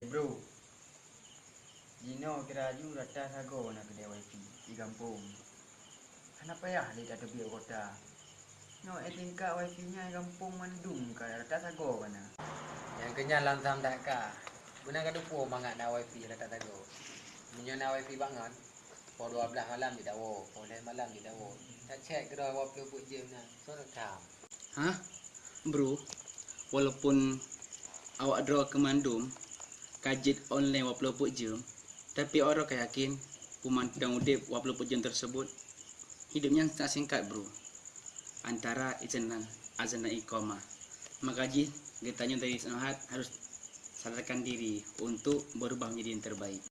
Bro, Gino keraju rata sago nak kedai wifi di kampung. Kenapa ya dia tak tepi kota? No, tingkat wifi-nya di kampung mandum ka rata sago kana. Yang kenyal lantam tak ka. Guna ka dupo mangat na wifi rata sago. Munyo na wifi bangon. Pukul 12 malam di dawo, pukul 9 malam di dawo. Tak check kedai 24 jam na. So nak kam. Hah? Bro, walaupun awak draw ke Mandum, kajit online 24 jam, tapi orang yakin pemandang udip 24 jam tersebut hidupnya sangat singkat, bro. Antara azan dan iqamah. Maka kita tanya dari senahat harus sadarkan diri untuk berubah menjadi yang terbaik.